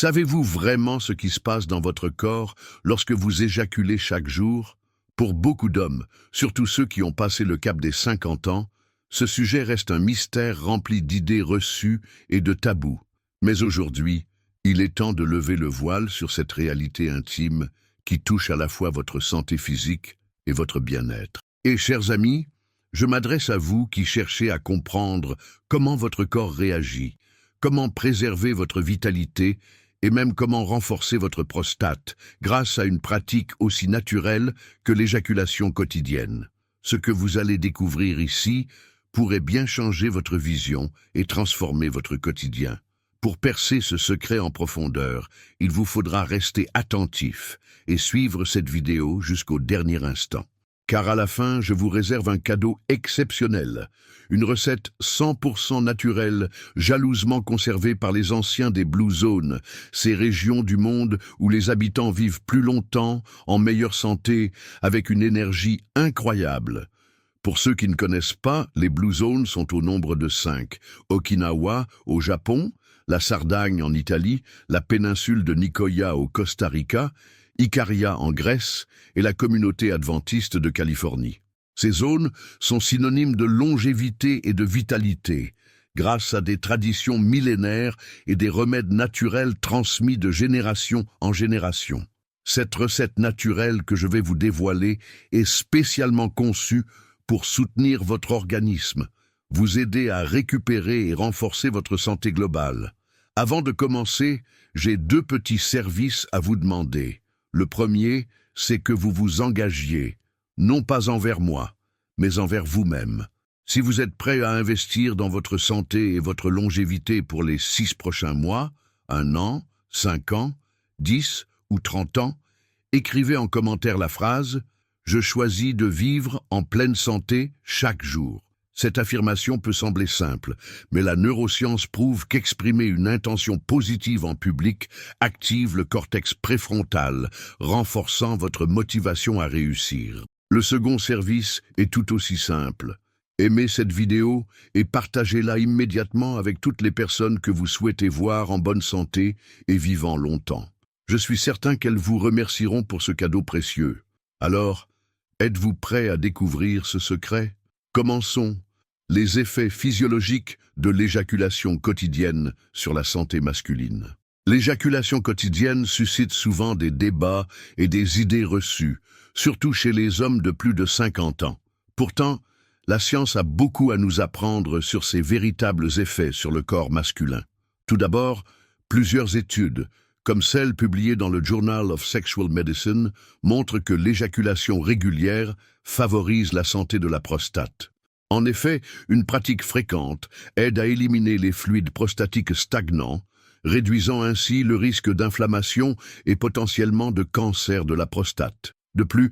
Savez-vous vraiment ce qui se passe dans votre corps lorsque vous éjaculez chaque jour? Pour beaucoup d'hommes, surtout ceux qui ont passé le cap des 50 ans, ce sujet reste un mystère rempli d'idées reçues et de tabous. Mais aujourd'hui, il est temps de lever le voile sur cette réalité intime qui touche à la fois votre santé physique et votre bien-être. Et chers amis, je m'adresse à vous qui cherchez à comprendre comment votre corps réagit, comment préserver votre vitalité et même comment renforcer votre prostate grâce à une pratique aussi naturelle que l'éjaculation quotidienne. Ce que vous allez découvrir ici pourrait bien changer votre vision et transformer votre quotidien. Pour percer ce secret en profondeur, il vous faudra rester attentif et suivre cette vidéo jusqu'au dernier instant. Car à la fin, je vous réserve un cadeau exceptionnel, une recette 100% naturelle, jalousement conservée par les anciens des Blue Zones, ces régions du monde où les habitants vivent plus longtemps, en meilleure santé, avec une énergie incroyable. Pour ceux qui ne connaissent pas, les Blue Zones sont au nombre de 5. Okinawa, au Japon, la Sardaigne en Italie, la péninsule de Nicoya au Costa Rica, Ikaria en Grèce et la communauté adventiste de Californie. Ces zones sont synonymes de longévité et de vitalité, grâce à des traditions millénaires et des remèdes naturels transmis de génération en génération. Cette recette naturelle que je vais vous dévoiler est spécialement conçue pour soutenir votre organisme, vous aider à récupérer et renforcer votre santé globale. Avant de commencer, j'ai 2 petits services à vous demander. Le premier, c'est que vous vous engagiez, non pas envers moi, mais envers vous-même. Si vous êtes prêt à investir dans votre santé et votre longévité pour les 6 prochains mois, 1 an, 5 ans, 10 ou 30 ans, écrivez en commentaire la phrase « Je choisis de vivre en pleine santé chaque jour ». Cette affirmation peut sembler simple, mais la neuroscience prouve qu'exprimer une intention positive en public active le cortex préfrontal, renforçant votre motivation à réussir. Le second service est tout aussi simple. Aimez cette vidéo et partagez-la immédiatement avec toutes les personnes que vous souhaitez voir en bonne santé et vivant longtemps. Je suis certain qu'elles vous remercieront pour ce cadeau précieux. Alors, êtes-vous prêt à découvrir ce secret? Commençons. Les effets physiologiques de l'éjaculation quotidienne sur la santé masculine. L'éjaculation quotidienne suscite souvent des débats et des idées reçues, surtout chez les hommes de plus de 50 ans. Pourtant, la science a beaucoup à nous apprendre sur ses véritables effets sur le corps masculin. Tout d'abord, plusieurs études, comme celle publiée dans le Journal of Sexual Medicine, montrent que l'éjaculation régulière favorise la santé de la prostate. En effet, une pratique fréquente aide à éliminer les fluides prostatiques stagnants, réduisant ainsi le risque d'inflammation et potentiellement de cancer de la prostate. De plus,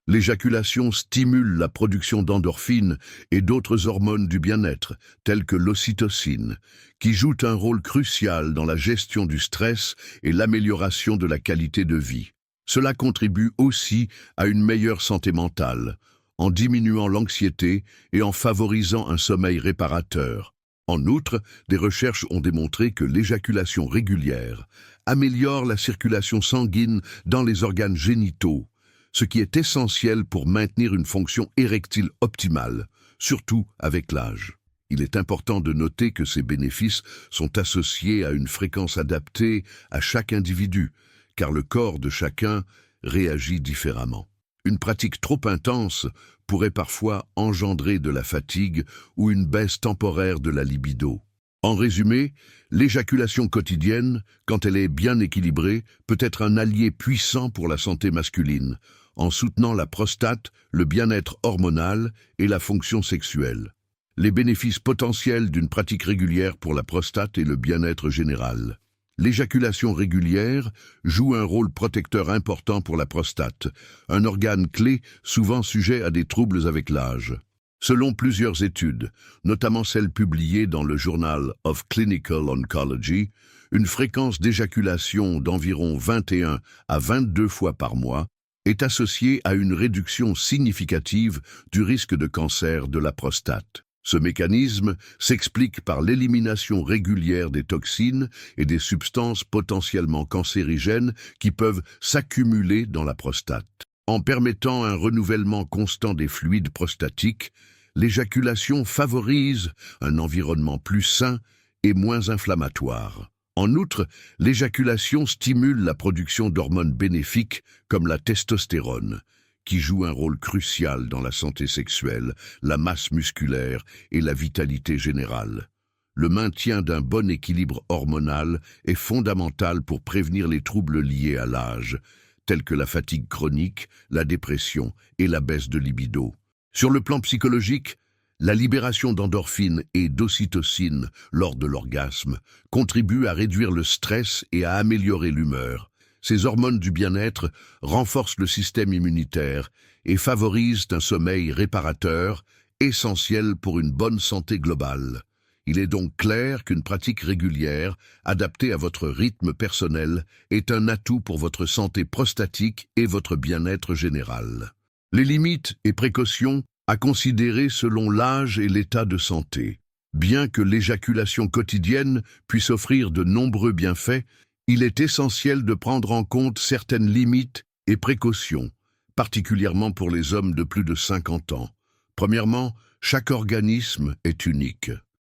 l'éjaculation stimule la production d'endorphines et d'autres hormones du bien-être, telles que l'ocytocine, qui jouent un rôle crucial dans la gestion du stress et l'amélioration de la qualité de vie. Cela contribue aussi à une meilleure santé mentale, en diminuant l'anxiété et en favorisant un sommeil réparateur. En outre, des recherches ont démontré que l'éjaculation régulière améliore la circulation sanguine dans les organes génitaux, ce qui est essentiel pour maintenir une fonction érectile optimale, surtout avec l'âge. Il est important de noter que ces bénéfices sont associés à une fréquence adaptée à chaque individu, car le corps de chacun réagit différemment. Une pratique trop intense pourrait parfois engendrer de la fatigue ou une baisse temporaire de la libido. En résumé, l'éjaculation quotidienne, quand elle est bien équilibrée, peut être un allié puissant pour la santé masculine, en soutenant la prostate, le bien-être hormonal et la fonction sexuelle. Les bénéfices potentiels d'une pratique régulière pour la prostate et le bien-être général. L'éjaculation régulière joue un rôle protecteur important pour la prostate, un organe clé souvent sujet à des troubles avec l'âge. Selon plusieurs études, notamment celles publiées dans le Journal of Clinical Oncology, une fréquence d'éjaculation d'environ 21 à 22 fois par mois est associée à une réduction significative du risque de cancer de la prostate. Ce mécanisme s'explique par l'élimination régulière des toxines et des substances potentiellement cancérigènes qui peuvent s'accumuler dans la prostate. En permettant un renouvellement constant des fluides prostatiques, l'éjaculation favorise un environnement plus sain et moins inflammatoire. En outre, l'éjaculation stimule la production d'hormones bénéfiques comme la testostérone, qui joue un rôle crucial dans la santé sexuelle, la masse musculaire et la vitalité générale. Le maintien d'un bon équilibre hormonal est fondamental pour prévenir les troubles liés à l'âge, tels que la fatigue chronique, la dépression et la baisse de libido. Sur le plan psychologique, la libération d'endorphines et d'ocytocine lors de l'orgasme contribue à réduire le stress et à améliorer l'humeur. Ces hormones du bien-être renforcent le système immunitaire et favorisent un sommeil réparateur, essentiel pour une bonne santé globale. Il est donc clair qu'une pratique régulière, adaptée à votre rythme personnel, est un atout pour votre santé prostatique et votre bien-être général. Les limites et précautions à considérer selon l'âge et l'état de santé. Bien que l'éjaculation quotidienne puisse offrir de nombreux bienfaits, il est essentiel de prendre en compte certaines limites et précautions, particulièrement pour les hommes de plus de 50 ans. Premièrement, chaque organisme est unique.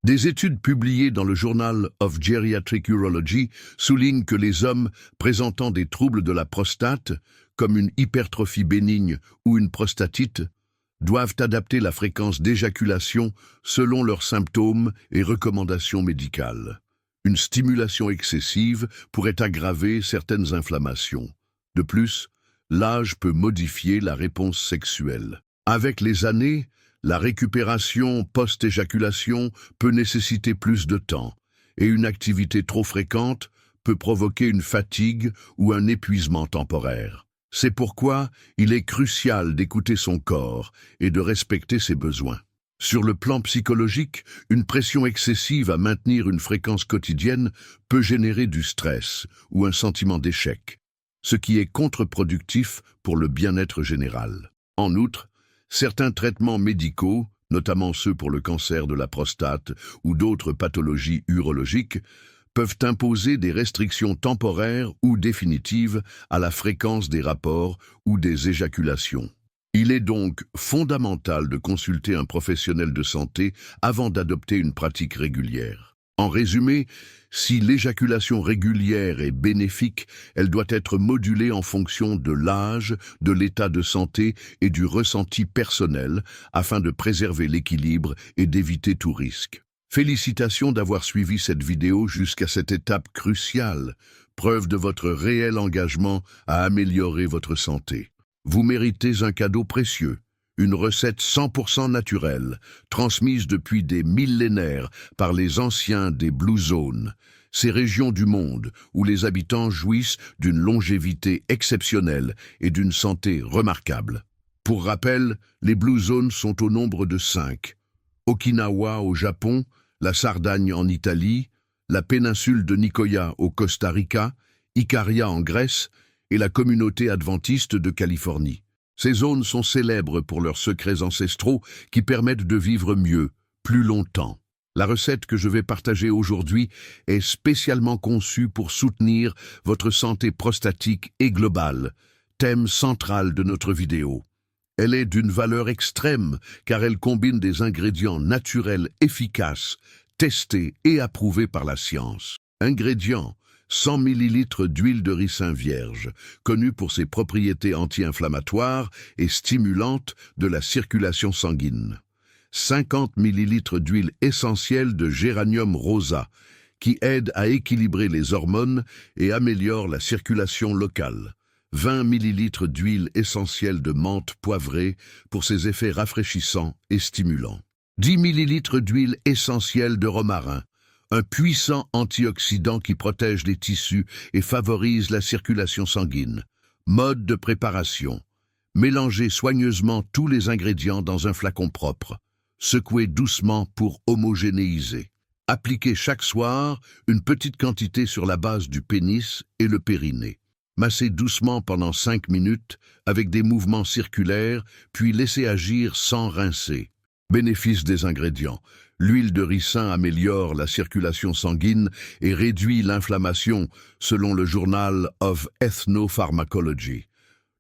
Des études publiées dans le Journal of Geriatric Urology soulignent que les hommes présentant des troubles de la prostate, comme une hypertrophie bénigne ou une prostatite, doivent adapter la fréquence d'éjaculation selon leurs symptômes et recommandations médicales. Une stimulation excessive pourrait aggraver certaines inflammations. De plus, l'âge peut modifier la réponse sexuelle. Avec les années, la récupération post-éjaculation peut nécessiter plus de temps, et une activité trop fréquente peut provoquer une fatigue ou un épuisement temporaire. C'est pourquoi il est crucial d'écouter son corps et de respecter ses besoins. Sur le plan psychologique, une pression excessive à maintenir une fréquence quotidienne peut générer du stress ou un sentiment d'échec, ce qui est contre-productif pour le bien-être général. En outre, certains traitements médicaux, notamment ceux pour le cancer de la prostate ou d'autres pathologies urologiques, peuvent imposer des restrictions temporaires ou définitives à la fréquence des rapports ou des éjaculations. Il est donc fondamental de consulter un professionnel de santé avant d'adopter une pratique régulière. En résumé, si l'éjaculation régulière est bénéfique, elle doit être modulée en fonction de l'âge, de l'état de santé et du ressenti personnel afin de préserver l'équilibre et d'éviter tout risque. Félicitations d'avoir suivi cette vidéo jusqu'à cette étape cruciale, preuve de votre réel engagement à améliorer votre santé. Vous méritez un cadeau précieux, une recette 100% naturelle, transmise depuis des millénaires par les anciens des Blue Zones, ces régions du monde où les habitants jouissent d'une longévité exceptionnelle et d'une santé remarquable. Pour rappel, les Blue Zones sont au nombre de 5. Okinawa au Japon, la Sardaigne en Italie, la péninsule de Nicoya au Costa Rica, Ikaria en Grèce, et la communauté adventiste de Californie. Ces zones sont célèbres pour leurs secrets ancestraux qui permettent de vivre mieux, plus longtemps. La recette que je vais partager aujourd'hui est spécialement conçue pour soutenir votre santé prostatique et globale, thème central de notre vidéo. Elle est d'une valeur extrême car elle combine des ingrédients naturels efficaces, testés et approuvés par la science. Ingrédients: 100 ml d'huile de ricin vierge, connue pour ses propriétés anti-inflammatoires et stimulantes de la circulation sanguine. 50 ml d'huile essentielle de géranium rosa, qui aide à équilibrer les hormones et améliore la circulation locale. 20 ml d'huile essentielle de menthe poivrée pour ses effets rafraîchissants et stimulants. 10 ml d'huile essentielle de romarin, un puissant antioxydant qui protège les tissus et favorise la circulation sanguine. Mode de préparation: mélangez soigneusement tous les ingrédients dans un flacon propre. Secouez doucement pour homogénéiser. Appliquez chaque soir une petite quantité sur la base du pénis et le périnée. Massez doucement pendant 5 minutes avec des mouvements circulaires, puis laissez agir sans rincer. Bénéfice des ingrédients. L'huile de ricin améliore la circulation sanguine et réduit l'inflammation, selon le Journal of Ethnopharmacology.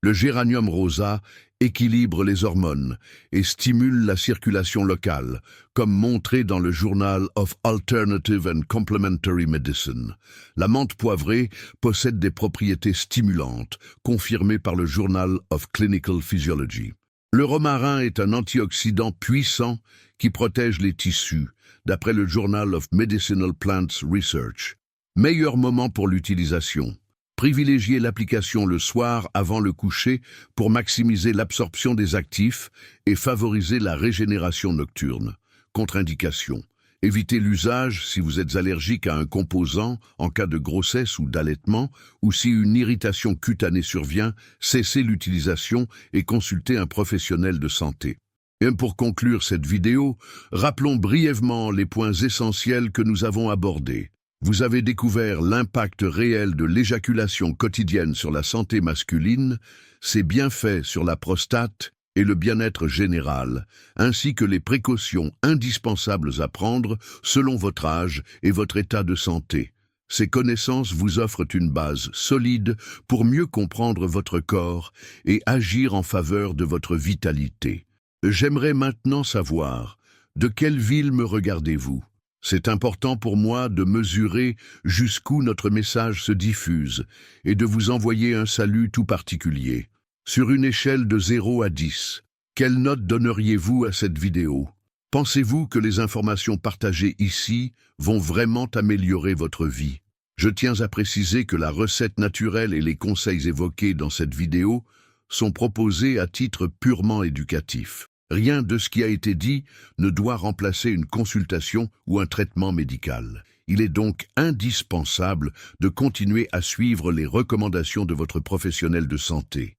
Le géranium rosa équilibre les hormones et stimule la circulation locale, comme montré dans le Journal of Alternative and Complementary Medicine. La menthe poivrée possède des propriétés stimulantes, confirmées par le Journal of Clinical Physiology. Le romarin est un antioxydant puissant qui protège les tissus, d'après le Journal of Medicinal Plants Research. Meilleur moment pour l'utilisation. Privilégiez l'application le soir avant le coucher pour maximiser l'absorption des actifs et favoriser la régénération nocturne. Contre-indication. Évitez l'usage si vous êtes allergique à un composant en cas de grossesse ou d'allaitement, ou si une irritation cutanée survient, cessez l'utilisation et consultez un professionnel de santé. Et pour conclure cette vidéo, rappelons brièvement les points essentiels que nous avons abordés. Vous avez découvert l'impact réel de l'éjaculation quotidienne sur la santé masculine, ses bienfaits sur la prostate et le bien-être général, ainsi que les précautions indispensables à prendre selon votre âge et votre état de santé. Ces connaissances vous offrent une base solide pour mieux comprendre votre corps et agir en faveur de votre vitalité. J'aimerais maintenant savoir, de quelle ville me regardez-vous ? C'est important pour moi de mesurer jusqu'où notre message se diffuse et de vous envoyer un salut tout particulier. Sur une échelle de 0 à 10, quelle note donneriez-vous à cette vidéo? Pensez-vous que les informations partagées ici vont vraiment améliorer votre vie? Je tiens à préciser que la recette naturelle et les conseils évoqués dans cette vidéo sont proposés à titre purement éducatif. Rien de ce qui a été dit ne doit remplacer une consultation ou un traitement médical. Il est donc indispensable de continuer à suivre les recommandations de votre professionnel de santé.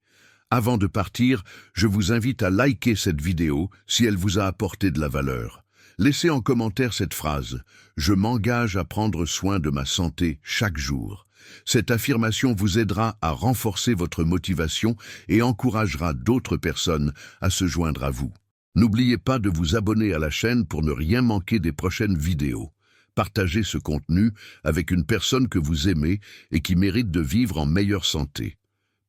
Avant de partir, je vous invite à liker cette vidéo si elle vous a apporté de la valeur. Laissez en commentaire cette phrase « Je m'engage à prendre soin de ma santé chaque jour ». Cette affirmation vous aidera à renforcer votre motivation et encouragera d'autres personnes à se joindre à vous. N'oubliez pas de vous abonner à la chaîne pour ne rien manquer des prochaines vidéos. Partagez ce contenu avec une personne que vous aimez et qui mérite de vivre en meilleure santé.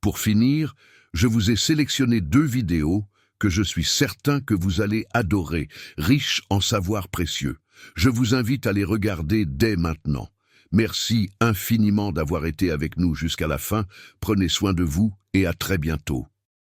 Pour finir, je vous ai sélectionné 2 vidéos que je suis certain que vous allez adorer, riches en savoirs précieux. Je vous invite à les regarder dès maintenant. Merci infiniment d'avoir été avec nous jusqu'à la fin. Prenez soin de vous et à très bientôt.